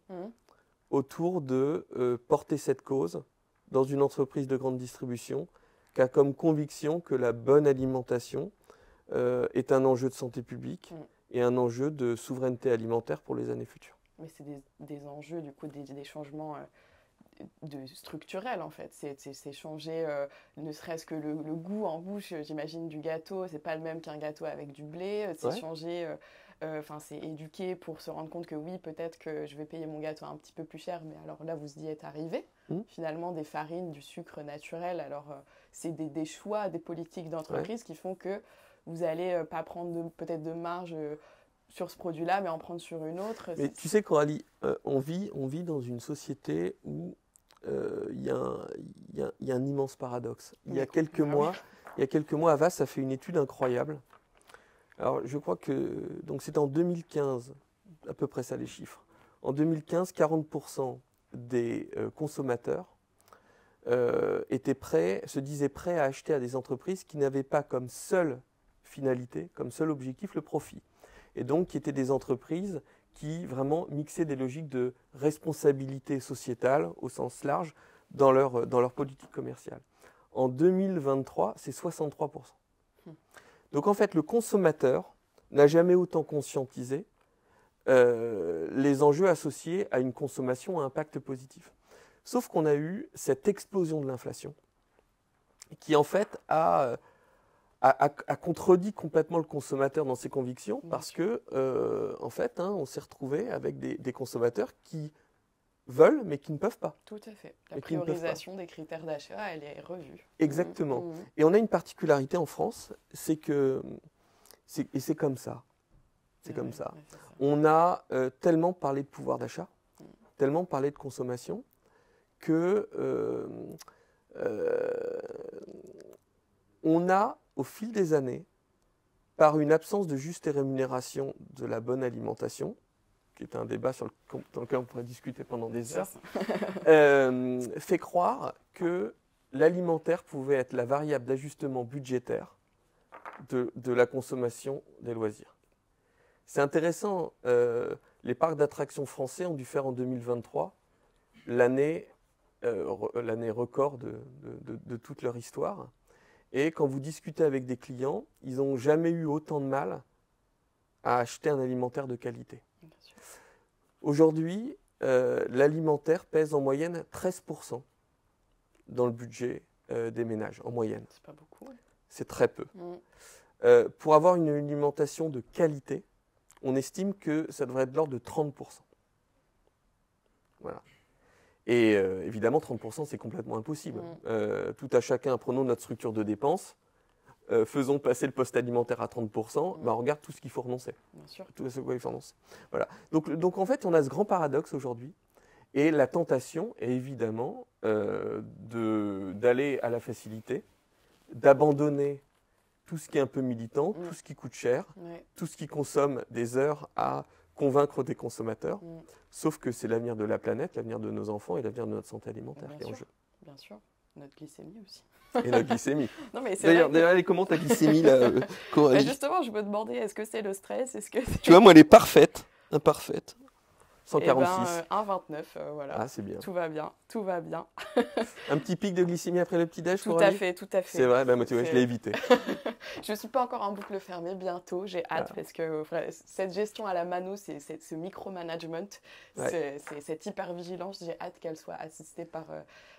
B: autour de porter cette cause dans une entreprise de grande distribution qui a comme conviction que la bonne alimentation est un enjeu de santé publique et un enjeu de souveraineté alimentaire pour les années futures.
A: Mais c'est des enjeux, du coup, des changements structurels, en fait. C'est changer, ne serait-ce que le goût en bouche, j'imagine, du gâteau. C'est pas le même qu'un gâteau avec du blé. C'est changer... c'est éduquer pour se rendre compte que oui, peut-être que je vais payer mon gâteau un petit peu plus cher, mais alors là, vous y êtes arrivé. Finalement, des farines, du sucre naturel. Alors, c'est des choix, des politiques d'entreprise qui font que vous allez pas prendre peut-être de marge sur ce produit-là, mais en prendre sur une autre.
B: Mais tu sais, Coralie, on vit dans une société où il y a un immense paradoxe. Il y a quelques mois, Havas a fait une étude incroyable. Alors, je crois que c'était en 2015, à peu près ça les chiffres. En 2015, 40% des consommateurs se disaient prêts à acheter à des entreprises qui n'avaient pas comme seule finalité, comme seul objectif le profit. Et donc qui étaient des entreprises qui vraiment mixaient des logiques de responsabilité sociétale au sens large dans leur politique commerciale. En 2023, c'est 63%. Donc en fait, le consommateur n'a jamais autant conscientisé les enjeux associés à une consommation à impact positif. Sauf qu'on a eu cette explosion de l'inflation qui en fait a contredit complètement le consommateur dans ses convictions parce que en fait, on s'est retrouvé avec des consommateurs qui veulent, mais qui ne peuvent pas.
A: Tout à fait. La
B: Et qui ne peuvent pas.
A: priorisation des critères d'achat, elle est revue.
B: Exactement. Et on a une particularité en France, c'est que, et c'est comme ça, c'est comme ça.
A: Ouais, c'est ça.
B: On a tellement parlé de pouvoir d'achat, tellement parlé de consommation, que on a, au fil des années, par une absence de juste rémunération de la bonne alimentation, qui est un débat dans lequel on pourrait discuter pendant des heures, fait croire que l'alimentaire pouvait être la variable d'ajustement budgétaire de la consommation des loisirs. C'est intéressant, les parcs d'attractions français ont dû faire en 2023 l'année record de toute leur histoire. Et quand vous discutez avec des clients, ils n'ont jamais eu autant de mal à acheter un alimentaire de qualité. Aujourd'hui, l'alimentaire pèse en moyenne 13% dans le budget des ménages, en moyenne.
A: C'est pas beaucoup. Ouais.
B: C'est très peu. Pour avoir une alimentation de qualité, on estime que ça devrait être de l'ordre de 30%. Voilà. Et évidemment, 30%, c'est complètement impossible. Tout à chacun, prenons notre structure de dépenses, faisons passer le poste alimentaire à 30%, on regarde tout ce qu'il faut renoncer.
A: Bien sûr.
B: Tout ce qu'il faut renoncer. Voilà. Donc en fait, on a ce grand paradoxe aujourd'hui. Et la tentation est évidemment d'aller à la facilité, d'abandonner tout ce qui est un peu militant, tout ce qui coûte cher, tout ce qui consomme des heures à convaincre des consommateurs, sauf que c'est l'avenir de la planète, l'avenir de nos enfants et l'avenir de notre santé alimentaire qui est en jeu.
A: Bien sûr, notre glycémie aussi.
B: Et notre glycémie.
A: D'ailleurs,
B: elle est comment ta glycémie là, Coralie?
A: Justement, je me demandais, est-ce que c'est le stress,
B: Tu vois, moi elle est parfaite, imparfaite. 146.
A: 1,29, voilà.
B: Ah, c'est bien.
A: Tout va bien, tout va bien.
B: Un petit pic de glycémie après le petit-déj,
A: Tout à fait.
B: C'est vrai, moi, tu vois, je l'ai évité.
A: Je ne suis pas encore en boucle fermée, bientôt, j'ai hâte, parce que cette gestion à la mano, c'est ce micromanagement, cette hypervigilance, j'ai hâte qu'elle soit assistée par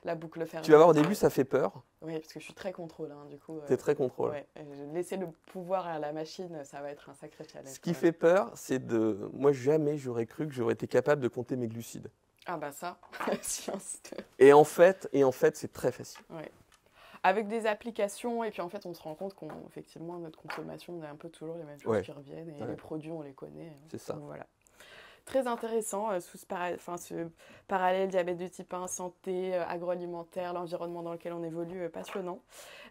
A: la boucle fermée.
B: Tu vas voir, au début, ça fait peur.
A: Oui, parce que je suis très contrôle, du coup.
B: Tu es très contrôle.
A: Ouais, laisser le pouvoir à la machine, ça va être un sacré challenge.
B: Ce qui fait peur, c'est de... Moi, jamais j'aurais cru que j'aurais été capable de compter mes glucides.
A: Ah bah ça, science.
B: Et en fait, c'est très facile.
A: Ouais. Avec des applications, et puis en fait, on se rend compte qu'effectivement, notre consommation, on a un peu toujours les mêmes choses qui reviennent, et les produits, on les connaît.
B: C'est ça.
A: Donc, voilà. Très intéressant, ce parallèle diabète de type 1, santé, agroalimentaire, l'environnement dans lequel on évolue, passionnant.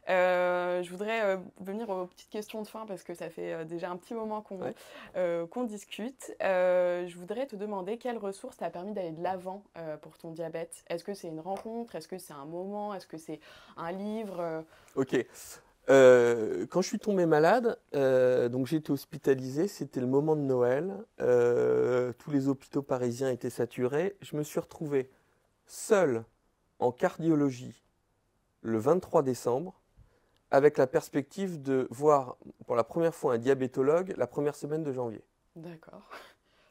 A: Je voudrais venir aux petites questions de fin parce que ça fait déjà un petit moment qu'on discute. Je voudrais te demander quelle ressource t'a permis d'aller de l'avant pour ton diabète. Est-ce que c'est une rencontre? Est-ce que c'est un moment? Est-ce que c'est un livre?
B: Ok. Quand je suis tombé malade, donc j'ai été hospitalisé, c'était le moment de Noël, tous les hôpitaux parisiens étaient saturés, je me suis retrouvé seul en cardiologie le 23 décembre, avec la perspective de voir pour la première fois un diabétologue la première semaine de janvier.
A: D'accord.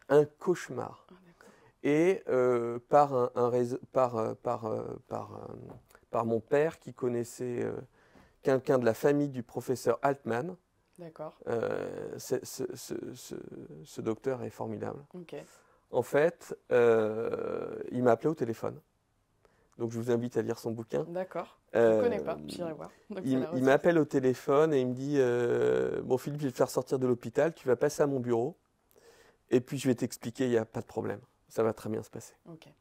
B: Un cauchemar.
A: Ah, d'accord.
B: Et par mon père qui connaissait... quelqu'un de la famille du professeur Altman.
A: D'accord.
B: Ce docteur est formidable.
A: Okay.
B: En fait, il m'a appelé au téléphone. Donc, je vous invite à lire son bouquin.
A: D'accord. Je ne connais pas, j'irai voir. Donc,
B: il m'appelle au téléphone et il me dit bon, Philippe, je vais te faire sortir de l'hôpital, tu vas passer à mon bureau et puis je vais t'expliquer, il n'y a pas de problème. Ça va très bien se passer.
A: Okay.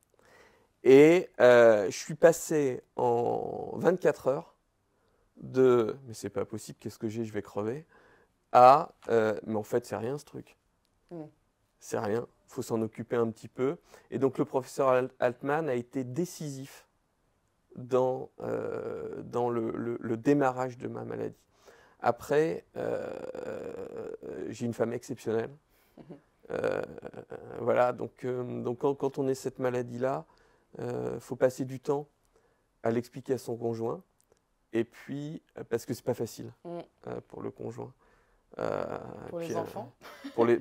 B: Et je suis passé en 24 heures de mais c'est pas possible, qu'est-ce que j'ai, je vais crever, à mais en fait c'est rien ce truc. C'est rien, il faut s'en occuper un petit peu. Et donc le professeur Altman a été décisif dans le démarrage de ma maladie. Après, j'ai une femme exceptionnelle. Voilà, donc quand on est cette maladie-là, faut passer du temps à l'expliquer à son conjoint. Et puis, parce que c'est pas facile pour le conjoint.
A: Pour les enfants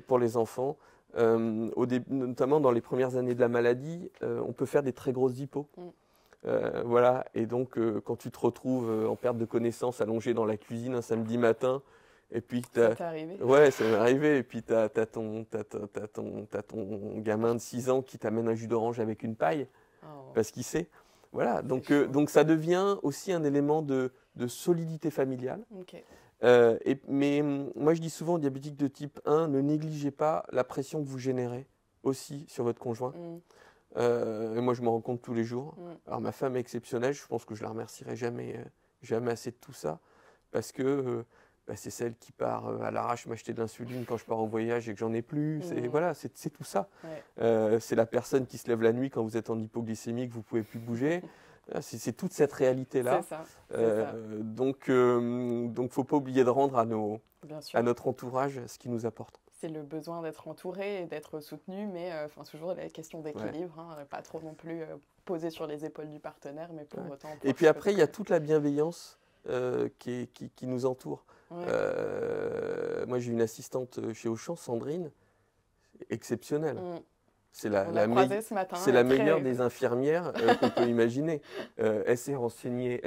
B: pour les enfants. Notamment dans les premières années de la maladie, on peut faire des très grosses hypos. Voilà. Et donc, quand tu te retrouves en perte de connaissance allongé dans la cuisine un samedi matin Et puis,
A: Ça t'est arrivé?
B: ouais, ça m'est arrivé. Et puis, t'as ton gamin de 6 ans qui t'amène un jus d'orange avec une paille,
A: Oh,
B: parce qu'il sait. Voilà,
A: c'est chaud.
B: donc ça devient aussi un élément de solidité familiale.
A: Ok.
B: Mais moi, je dis souvent aux diabétiques de type 1, ne négligez pas la pression que vous générez aussi sur votre conjoint. Et moi, je me rends compte tous les jours. Alors, ma femme est exceptionnelle, je pense que je la remercierai jamais assez de tout ça, parce que c'est celle qui part à l'arrache m'acheter de l'insuline quand je pars en voyage et que j'en ai plus. Voilà, c'est tout ça.
A: Ouais.
B: C'est la personne qui se lève la nuit quand vous êtes en hypoglycémie, que vous ne pouvez plus bouger. C'est toute cette réalité-là.
A: C'est ça.
B: Donc, il ne faut pas oublier de rendre
A: Bien sûr.
B: à notre entourage ce qu'il nous apporte.
A: C'est le besoin d'être entouré et d'être soutenu, mais toujours la question d'équilibre, pas trop non plus posé sur les épaules du partenaire, mais pour autant.
B: Et puis après, il y a toute la bienveillance qui nous entoure.
A: Ouais.
B: Moi, j'ai une assistante chez Auchan, Sandrine, exceptionnelle. C'est la meilleure des infirmières qu'on peut imaginer. Elle s'est renseignée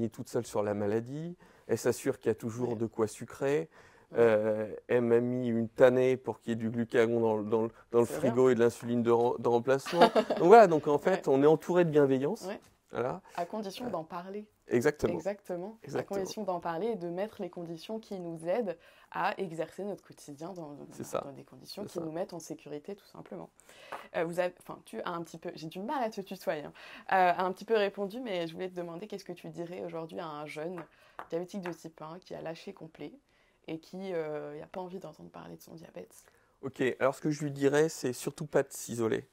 B: toute seule sur la maladie. Elle s'assure qu'il y a toujours de quoi sucrer. Elle m'a mis une tannée pour qu'il y ait du glucagon dans le frigo et de l'insuline de remplacement. Donc voilà, donc en fait, on est entouré de bienveillance. Voilà.
A: À condition d'en parler.
B: Exactement.
A: À condition d'en parler et de mettre les conditions qui nous aident à exercer notre quotidien dans des conditions qui nous mettent en sécurité, tout simplement. Tu as un petit peu, j'ai du mal à te tutoyer, un petit peu répondu, mais je voulais te demander qu'est-ce que tu dirais aujourd'hui à un jeune diabétique de type 1 qui a lâché complet et qui n'a pas envie d'entendre parler de son diabète.
B: Ok, alors ce que je lui dirais, c'est surtout pas de s'isoler.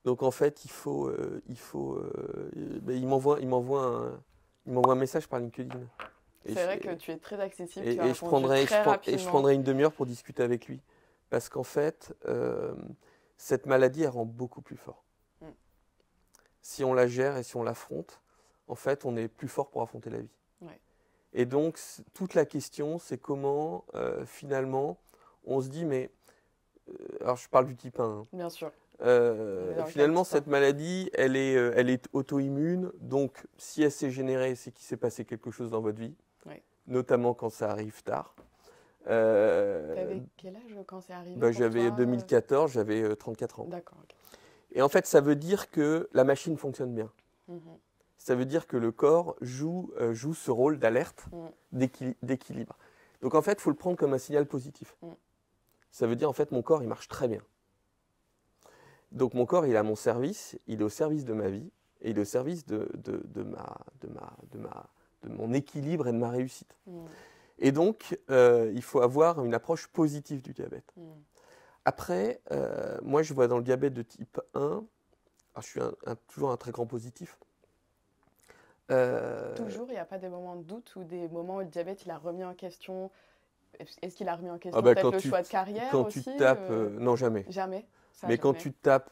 B: Donc en fait, il m'envoie un message par LinkedIn.
A: C'est vrai que tu es très accessible.
B: Et je prendrai une demi-heure pour discuter avec lui. Parce qu'en fait, cette maladie, elle rend beaucoup plus fort. Si on la gère et si on l'affronte, en fait, on est plus fort pour affronter la vie. Et donc, toute la question, c'est comment, finalement, on se dit, mais... alors, je parle du type 1.
A: Bien sûr.
B: Finalement, cette maladie, elle est auto-immune. Donc, si elle s'est générée, c'est qu'il s'est passé quelque chose dans votre vie, notamment quand ça arrive tard.
A: T'avais quel âge quand c'est arrivé
B: J'avais 2014, j'avais 34 ans.
A: D'accord. Okay.
B: Et en fait, ça veut dire que la machine fonctionne bien. Ça veut dire que le corps joue ce rôle d'alerte, d'équilibre. Donc, en fait, il faut le prendre comme un signal positif. Ça veut dire, en fait, mon corps, il marche très bien. Donc mon corps, il est à mon service, il est au service de ma vie, et il est au service de mon équilibre et de ma réussite. Et donc, il faut avoir une approche positive du diabète. Après, moi, je vois dans le diabète de type 1, alors je suis toujours un très grand positif.
A: Toujours, il n'y a pas des moments de doute ou des moments où le diabète, il a remis en question. Est-ce qu'il a remis en question peut-être le choix de carrière
B: quand
A: aussi
B: tu tapes, non, jamais.
A: Jamais.
B: Mais quand tu tapes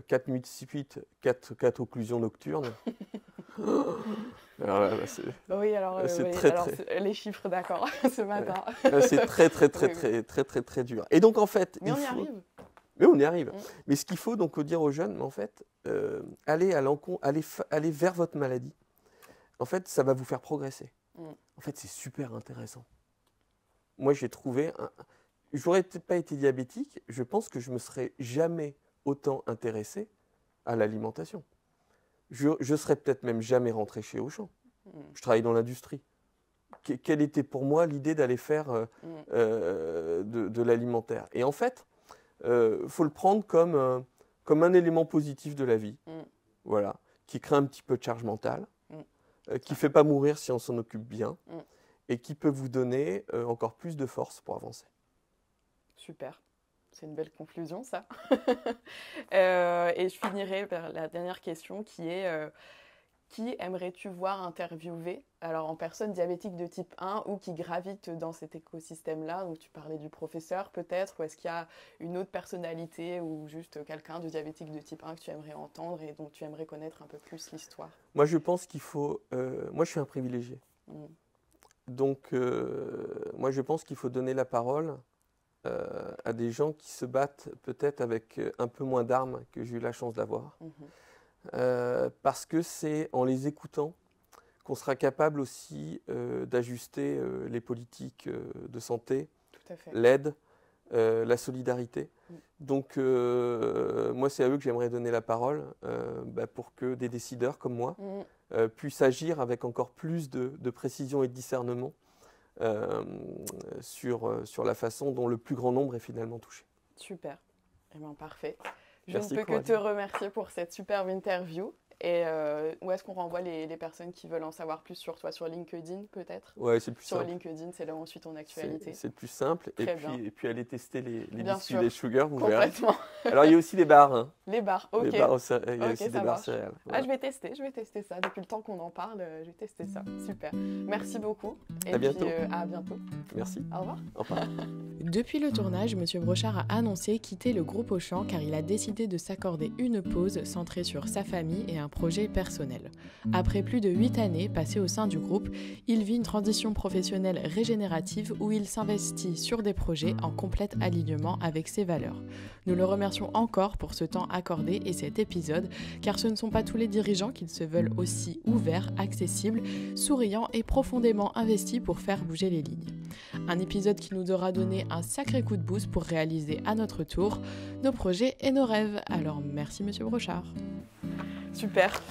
B: 4 nuits de suite, 4 occlusions nocturnes,
A: les chiffres, d'accord, ce matin.
B: C'est très dur. Et donc en fait,
A: mais on y arrive.
B: Mais on y arrive. Mais ce qu'il faut donc dire aux jeunes, en fait, allez vers votre maladie. En fait, ça va vous faire progresser. En fait, c'est super intéressant. Moi, j'ai trouvé j'aurais peut-être pas été diabétique, je pense que je me serais jamais autant intéressé à l'alimentation. Je serais peut-être même jamais rentré chez Auchan. Je travaille dans l'industrie. Quelle était pour moi l'idée d'aller faire de l'alimentaire? Et en fait, faut le prendre comme un élément positif de la vie, voilà, qui crée un petit peu de charge mentale, qui ne fait pas mourir si on s'en occupe bien, et qui peut vous donner encore plus de force pour avancer.
A: Super, c'est une belle conclusion ça. Et je finirai par la dernière question qui est qui aimerais-tu voir interviewer, alors en personne diabétique de type 1 ou qui gravite dans cet écosystème-là? Donc tu parlais du professeur peut-être, ou est-ce qu'il y a une autre personnalité ou juste quelqu'un de diabétique de type 1 que tu aimerais entendre et dont tu aimerais connaître un peu plus l'histoire?
B: Moi je pense qu'il faut... moi je suis un privilégié. Donc moi je pense qu'il faut donner la parole à des gens qui se battent peut-être avec un peu moins d'armes que j'ai eu la chance d'avoir. Parce que c'est en les écoutant qu'on sera capable aussi d'ajuster les politiques de santé,
A: Tout à fait.
B: l'aide, la solidarité. Donc, moi, c'est à eux que j'aimerais donner la parole pour que des décideurs comme moi puissent agir avec encore plus de précision et de discernement sur la façon dont le plus grand nombre est finalement touché.
A: Super. Eh bien, parfait.
B: Merci,
A: Je ne peux que te remercier pour cette superbe interview. Et où est-ce qu'on renvoie les personnes qui veulent en savoir plus sur toi? Sur LinkedIn, peut-être?
B: Ouais, c'est le plus
A: sur
B: simple.
A: LinkedIn, c'est là où on suit ton actualité.
B: C'est le plus simple.
A: Très
B: Et puis aller tester les
A: Bien
B: biscuits
A: sûr.
B: des Sugar.
A: Complètement.
B: Alors, il y a aussi des bars. Hein.
A: Les bars, ok.
B: Les bars il y a
A: Ok,
B: aussi
A: ça
B: des bars
A: marche.
B: céréales.
A: Ah, je vais tester ça. Depuis le temps qu'on en parle, je vais tester ça. Super. Merci beaucoup. Et
B: À bientôt.
A: Puis, à bientôt.
B: Merci.
A: Au revoir.
B: Au revoir.
C: Depuis le tournage, M. Brochard a annoncé quitter le groupe Auchan car il a décidé de s'accorder une pause centrée sur sa famille et un projet personnel. Après plus de 8 années passées au sein du groupe, il vit une transition professionnelle régénérative où il s'investit sur des projets en complète alignement avec ses valeurs. Nous le remercions encore pour ce temps accordé et cet épisode, car ce ne sont pas tous les dirigeants qui se veulent aussi ouverts, accessibles, souriants et profondément investis pour faire bouger les lignes. Un épisode qui nous aura donné un sacré coup de boost pour réaliser à notre tour nos projets et nos rêves. Alors merci Monsieur Brochard.
A: Super.